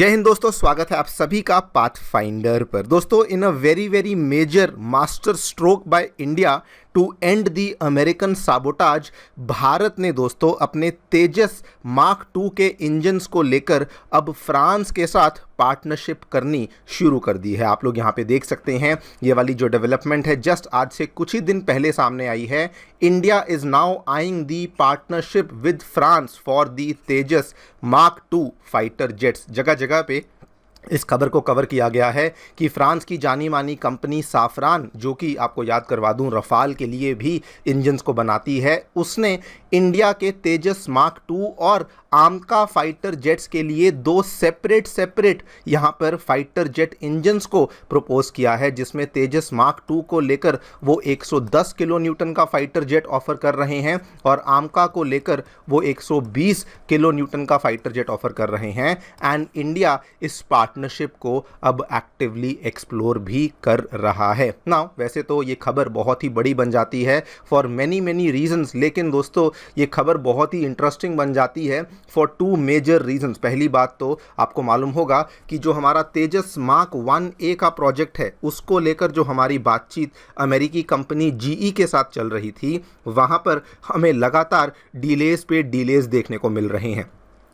जय हिंद दोस्तों, स्वागत है आप सभी का पाथफाइंडर पर। दोस्तों, in a very very major master stroke by India to end the American sabotage, Bharat ने दोस्तों अपने तेजस मार्क 2 के इंजन्स को लेकर अब फ्रांस के साथ पार्टनरशिप करनी शुरू कर दी है। आप लोग यहाँ पे देख सकते हैं, ये वाली जो डेवलपमेंट है जस्ट आज से कुछ ही दिन पहले सामने आई है। India is now eyeing the partnership with France for the Tejas mark 2 fighter jets. जगह जगह पे इस खबर को कवर किया गया है कि फ्रांस की जानी मानी कंपनी साफरान, जो कि आपको याद करवा दूं रफाल के लिए भी इंजन्स को बनाती है, उसने इंडिया के तेजस मार्क 2 और आमका फाइटर जेट्स के लिए दो सेपरेट यहाँ पर फाइटर जेट इंजन्स को प्रपोज किया है, जिसमें तेजस मार्क 2 को लेकर वो 110 किलो न्यूटन का फाइटर जेट ऑफर कर रहे हैं और आमका को लेकर वो 120 किलो न्यूटन का फाइटर जेट ऑफर कर रहे हैं। एंड इंडिया इस पार्टनरशिप को अब एक्टिवली एक्सप्लोर भी कर रहा है। नाउ वैसे तो ये खबर बहुत ही बड़ी बन जाती है फॉर मैनी रीजंस, लेकिन दोस्तों ये खबर बहुत ही इंटरेस्टिंग बन जाती है फॉर टू मेजर रीजंस। पहली बात तो आपको मालूम होगा कि जो हमारा तेजस मार्क 1A का प्रोजेक्ट है, उसको लेकर जो हमारी बातचीत अमेरिकी कंपनी GE के साथ चल रही थी, वहां पर हमें लगातार डिलेज पे डिलेज देखने को मिल रहे हैं।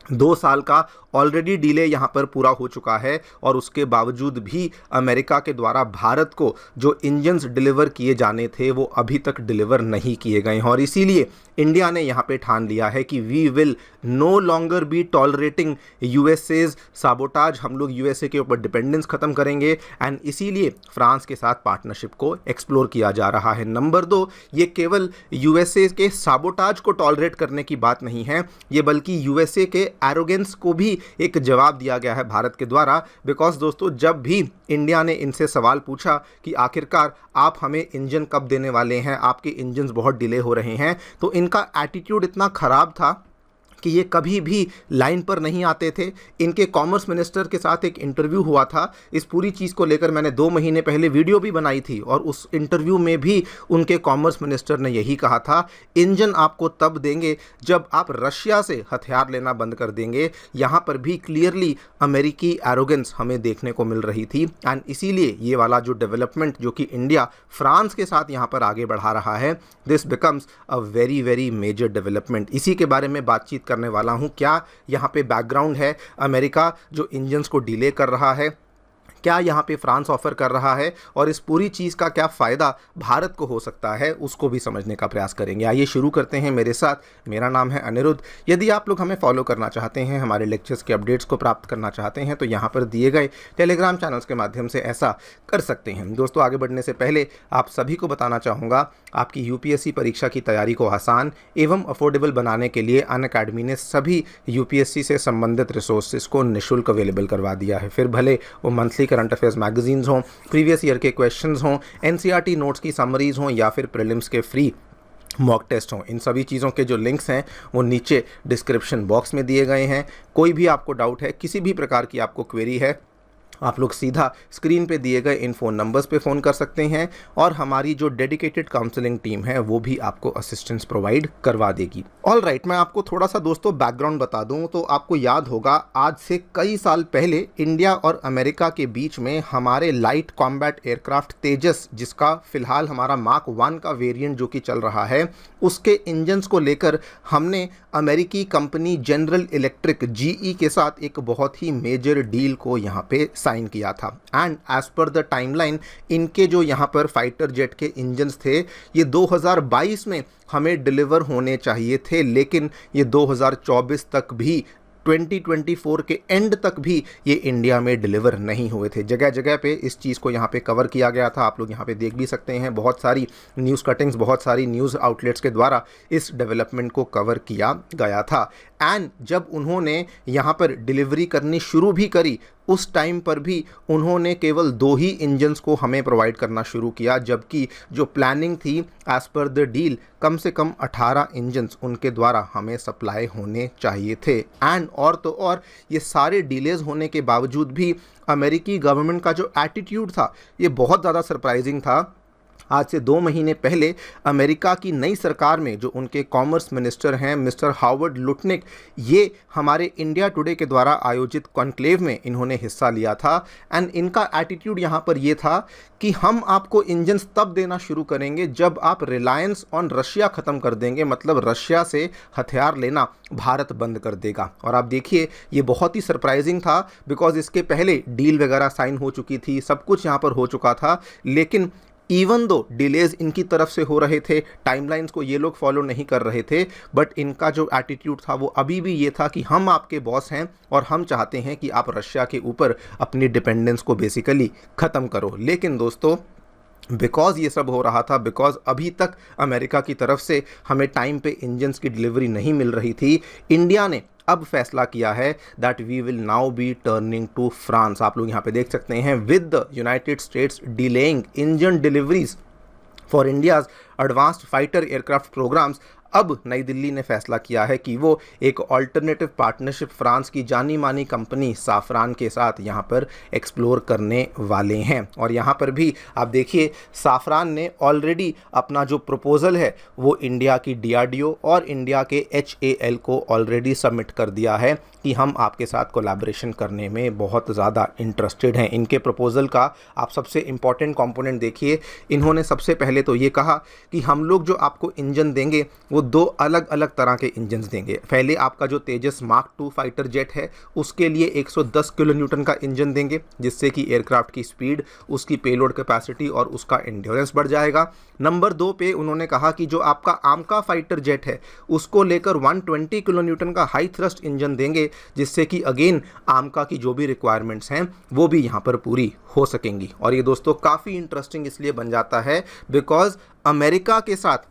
2 साल का ऑलरेडी डिले यहाँ पर पूरा हो चुका है और उसके बावजूद भी अमेरिका के द्वारा भारत को जो इंजन्स डिलीवर किए जाने थे वो अभी तक डिलीवर नहीं किए गए हैं। और इसीलिए इंडिया ने यहाँ पे ठान लिया है कि we will no longer be tolerating USA's sabotage. हम लोग यूएसए के ऊपर डिपेंडेंस खत्म करेंगे एंड इसीलिए फ्रांस के साथ पार्टनरशिप को एक्सप्लोर किया जा रहा है। नंबर 2, ये केवल यूएसए के साबोटाज को टॉलरेट करने की बात नहीं है, ये बल्कि यूएसए के एरोगेंस को भी एक जवाब दिया गया है भारत के द्वारा। बिकॉज दोस्तों, जब भी इंडिया ने इनसे सवाल पूछा कि आखिरकार आप हमें इंजन कब देने वाले हैं, आपके इंजन्स बहुत डिले हो रहे हैं, तो इनका एटीट्यूड इतना ख़राब था कि ये कभी भी लाइन पर नहीं आते थे। इनके कॉमर्स मिनिस्टर के साथ एक इंटरव्यू हुआ था, इस पूरी चीज़ को लेकर मैंने 2 महीने पहले वीडियो भी बनाई थी और उस इंटरव्यू में भी उनके कॉमर्स मिनिस्टर ने यही कहा था, इंजन आपको तब देंगे जब आप रशिया से हथियार लेना बंद कर देंगे। यहाँ पर भी क्लियरली अमेरिकी एरोगेंस हमें देखने को मिल रही थी एंड इसीलिए ये वाला जो डेवलपमेंट जो कि इंडिया फ्रांस के साथ यहाँ पर आगे बढ़ा रहा है, this becomes a very major development. इसी के बारे में बातचीत करने वाला हूं। क्या यहां पे बैकग्राउंड है, अमेरिका जो इंजन्स को डिले कर रहा है, क्या यहाँ पे फ्रांस ऑफर कर रहा है और इस पूरी चीज़ का क्या फ़ायदा भारत को हो सकता है, उसको भी समझने का प्रयास करेंगे। आइए शुरू करते हैं मेरे साथ। मेरा नाम है अनिरुद्ध। यदि आप लोग हमें फॉलो करना चाहते हैं, हमारे लेक्चर्स के अपडेट्स को प्राप्त करना चाहते हैं, तो यहाँ पर दिए गए टेलीग्राम चैनल्स के माध्यम से ऐसा कर सकते हैं। दोस्तों, आगे बढ़ने से पहले आप सभी को बताना चाहूँगा, आपकी UPSC परीक्षा की तैयारी को आसान एवं अफोर्डेबल बनाने के लिए अनअकैडमी ने सभी UPSC से संबंधित रिसोर्सेज को निःशुल्क अवेलेबल करवा दिया है। फिर भले वो मंथली करंट अफेयर्स मैगजीन्स हों, प्रीवियस ईयर के क्वेश्चंस हों, NCERT नोट्स की समरीज हों या फिर प्रीलिम्स के फ्री मॉक टेस्ट हों, इन सभी चीज़ों के जो लिंक्स हैं वो नीचे डिस्क्रिप्शन बॉक्स में दिए गए हैं। कोई भी आपको डाउट है, किसी भी प्रकार की आपको क्वेरी है, आप लोग सीधा स्क्रीन पे दिए गए इन फ़ोन नंबर्स पे फ़ोन कर सकते हैं और हमारी जो डेडिकेटेड काउंसलिंग टीम है वो भी आपको असिस्टेंस प्रोवाइड करवा देगी। ऑल राइट, मैं आपको थोड़ा सा दोस्तों बैकग्राउंड बता दूं तो आपको याद होगा, आज से कई साल पहले इंडिया और अमेरिका के बीच में हमारे लाइट कॉम्बैट एयरक्राफ्ट तेजस, जिसका फिलहाल हमारा मार्क 1 का वेरिएंट जो कि चल रहा है, उसके इंजन्स को लेकर हमने अमेरिकी कंपनी जनरल इलेक्ट्रिक GE के साथ एक बहुत ही मेजर डील को यहाँ पे साइन किया था। And as per the timeline, इनके जो यहाँ पर फाइटर जेट के इंजन्स थे, ये 2022 में हमें डिलीवर होने चाहिए थे, लेकिन ये 2024 तक भी, 2024 के एंड तक भी ये इंडिया में डिलीवर नहीं हुए थे। जगह जगह पे इस चीज़ को यहाँ पे कवर किया गया था, आप लोग यहाँ पे देख भी सकते हैं। बहुत सारी न्यूज़ कटिंग्स, बहुत सारी न्यूज़ आउटलेट्स के द्वारा इस डेवलपमेंट को कवर किया गया था। एंड जब उन्होंने यहाँ पर डिलीवरी करनी शुरू भी करी, उस टाइम पर भी उन्होंने केवल 2 ही इंजन्स को हमें प्रोवाइड करना शुरू किया, जबकि जो प्लानिंग थी एज पर द डील, कम से कम 18 इंजन्स उनके द्वारा हमें सप्लाई होने चाहिए थे। एंड और तो और ये सारे डिलेज होने के बावजूद भी अमेरिकी गवर्नमेंट का जो एटीट्यूड था ये बहुत ज़्यादा सरप्राइजिंग था। आज से 2 महीने पहले अमेरिका की नई सरकार में जो उनके कॉमर्स मिनिस्टर हैं मिस्टर हावर्ड लुटनिक, ये हमारे इंडिया टुडे के द्वारा आयोजित कॉन्क्लेव में इन्होंने हिस्सा लिया था। एंड इनका एटीट्यूड यहाँ पर ये था कि हम आपको इंजन्स तब देना शुरू करेंगे जब आप रिलायंस ऑन रशिया ख़त्म कर देंगे, मतलब रशिया से हथियार लेना भारत बंद कर देगा। और आप देखिए ये बहुत ही सरप्राइजिंग था बिकॉज इसके पहले डील वगैरह साइन हो चुकी थी, सब कुछ यहाँ पर हो चुका था, लेकिन इवन दो डिलेज इनकी तरफ से हो रहे थे, टाइमलाइंस को ये लोग फॉलो नहीं कर रहे थे, बट इनका जो एटीट्यूड था वो अभी भी ये था कि हम आपके बॉस हैं और हम चाहते हैं कि आप रशिया के ऊपर अपनी डिपेंडेंस को बेसिकली ख़त्म करो। लेकिन दोस्तों बिकॉज ये सब हो रहा था, बिकॉज अभी तक अमेरिका की तरफ से हमें टाइम पे इंजन्स की डिलीवरी नहीं मिल रही थी, इंडिया ने अब फैसला किया है that we will now be turning to France. आप लोग यहाँ पे देख सकते हैं with the United States delaying engine deliveries for India's advanced fighter aircraft programs. अब नई दिल्ली ने फैसला किया है कि वो एक ऑल्टरनेटिव पार्टनरशिप फ्रांस की जानी मानी कंपनी साफरान के साथ यहाँ पर एक्सप्लोर करने वाले हैं। और यहाँ पर भी आप देखिए साफरान ने ऑलरेडी अपना जो प्रपोज़ल है वो इंडिया की DRDO और इंडिया के HAL को ऑलरेडी सबमिट कर दिया है कि हम आपके साथ कोलैबोरेशन करने में बहुत ज़्यादा इंटरेस्टेड हैं। इनके प्रपोज़ल का आप सबसे इम्पॉर्टेंट कंपोनेंट देखिए, इन्होंने सबसे पहले तो ये कहा कि हम लोग जो आपको इंजन देंगे वो 2 अलग अलग तरह के इंजन्स देंगे। पहले आपका जो तेजस मार्क 2 फाइटर जेट है उसके लिए 110 किलो न्यूटन का इंजन देंगे, जिससे कि एयरक्राफ्ट की स्पीड, उसकी पेलोड कैपेसिटी और उसका एंड्योरेंस बढ़ जाएगा। नंबर 2 पे उन्होंने कहा कि जो आपका आमका फाइटर जेट है उसको लेकर 120 किलो न्यूटन का हाई थ्रस्ट इंजन देंगे, जिससे कि अगेन आमका की जो भी रिक्वायरमेंट्स हैं वो भी यहाँ पर पूरी हो सकेंगी। और ये दोस्तों काफ़ी इंटरेस्टिंग इसलिए बन जाता है बिकॉज अमेरिका के साथ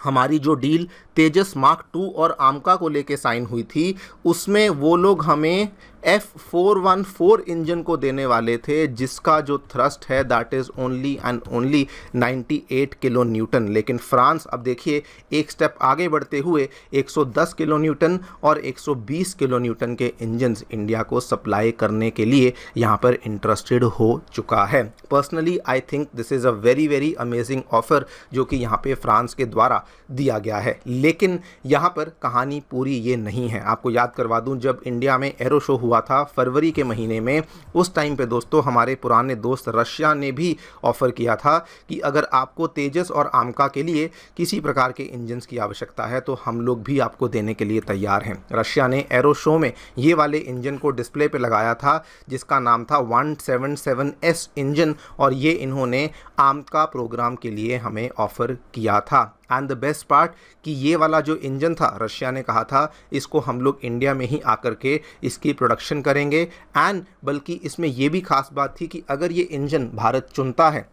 हमारी जो डील तेजस मार्क 2 और आमका को लेके साइन हुई थी उसमें वो लोग हमें F414 इंजन को देने वाले थे, जिसका जो थ्रस्ट है that is only and only 98 kilo Newton. लेकिन फ्रांस अब देखिए एक स्टेप आगे बढ़ते हुए 110 किलो न्यूटन और 120 किलो न्यूटन के इंजन्स इंडिया को सप्लाई करने के लिए यहाँ पर इंटरेस्टेड हो चुका है। Personally I think this is a very very amazing offer जो कि यहाँ पे फ्रांस के द्वारा दिया गया है। लेकिन यहाँ पर कहानी पूरी ये नहीं है। आपको याद करवा दूँ, जब इंडिया में एरो शो हुआ था फरवरी के महीने में, उस टाइम पे दोस्तों हमारे पुराने दोस्त रशिया ने भी ऑफ़र किया था कि अगर आपको तेजस और आमका के लिए किसी प्रकार के इंजन्स की आवश्यकता है तो हम लोग भी आपको देने के लिए तैयार हैं। रशिया ने एरो शो में ये वाले इंजन को डिस्प्ले पे लगाया था जिसका नाम था 177S इंजन, और ये इन्होंने आमका प्रोग्राम के लिए हमें ऑफ़र किया था। एंड द बेस्ट पार्ट कि ये वाला जो इंजन था रशिया ने कहा था इसको हम लोग इंडिया में ही आकर के इसकी प्रोडक्शन करेंगे। एंड बल्कि इसमें ये भी खास बात थी कि अगर ये इंजन भारत चुनता है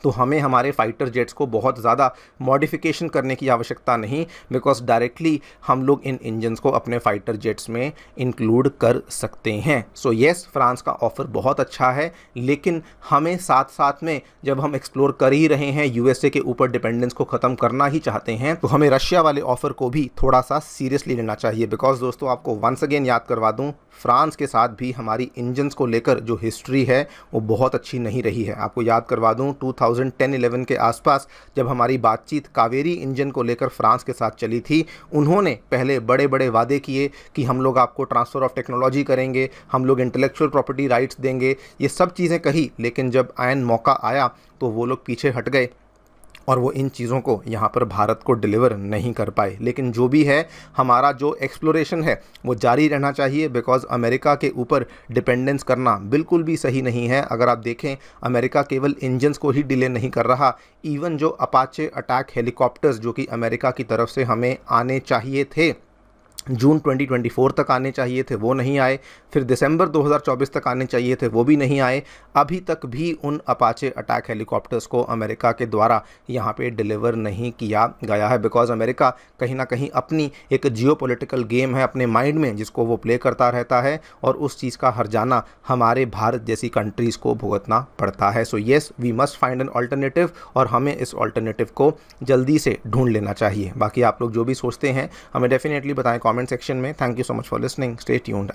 तो हमें हमारे फाइटर जेट्स को बहुत ज़्यादा मॉडिफिकेशन करने की आवश्यकता नहीं, बिकॉज डायरेक्टली हम लोग इन इंजन्स को अपने फाइटर जेट्स में इंक्लूड कर सकते हैं। सो येस, फ्रांस का ऑफ़र बहुत अच्छा है, लेकिन हमें साथ साथ में जब हम एक्सप्लोर कर ही रहे हैं USA के ऊपर डिपेंडेंस को ख़त्म करना ही चाहते हैं, तो हमें रशिया वाले ऑफ़र को भी थोड़ा सा सीरियसली लेना चाहिए। बिकॉज दोस्तों आपको वंस अगेन याद करवा दूँ, फ्रांस के साथ भी हमारी इंजन्स को लेकर जो हिस्ट्री है वो बहुत अच्छी नहीं रही है। आपको याद करवा दूँ 2010-11 के आसपास जब हमारी बातचीत कावेरी इंजन को लेकर फ्रांस के साथ चली थी, उन्होंने पहले बड़े बड़े वादे किए कि हम लोग आपको ट्रांसफ़र ऑफ टेक्नोलॉजी करेंगे, हम लोग इंटेलेक्चुअल प्रॉपर्टी राइट्स देंगे, ये सब चीज़ें कही, लेकिन जब ऐन मौका आया तो वो लोग पीछे हट गए और वो इन चीज़ों को यहाँ पर भारत को डिलीवर नहीं कर पाए। लेकिन जो भी है, हमारा जो एक्सप्लोरेशन है वो जारी रहना चाहिए, बिकॉज अमेरिका के ऊपर डिपेंडेंस करना बिल्कुल भी सही नहीं है। अगर आप देखें, अमेरिका केवल इंजन्स को ही डिले नहीं कर रहा, इवन जो अपाचे अटैक हेलीकॉप्टर्स जो कि अमेरिका की तरफ से हमें आने चाहिए थे, जून 2024 तक आने चाहिए थे, वो नहीं आए। फिर दिसंबर 2024 तक आने चाहिए थे, वो भी नहीं आए। अभी तक भी उन अपाचे अटैक हेलीकॉप्टर्स को अमेरिका के द्वारा यहाँ पे डिलीवर नहीं किया गया है, बिकॉज अमेरिका कहीं ना कहीं अपनी एक जियोपॉलिटिकल गेम है अपने माइंड में जिसको वो प्ले करता रहता है, और उस चीज़ का हर्जाना हमारे भारत जैसी कंट्रीज़ को भुगतना पड़ता है। So yes, we must find an alternative, और हमें इस ऑल्टरनेटिव को जल्दी से ढूंढ लेना चाहिए। बाकी आप लोग जो भी सोचते हैं हमें डेफिनेटली बताएं कमेंट सेक्शन में। Thank you so much for listening, stay tuned.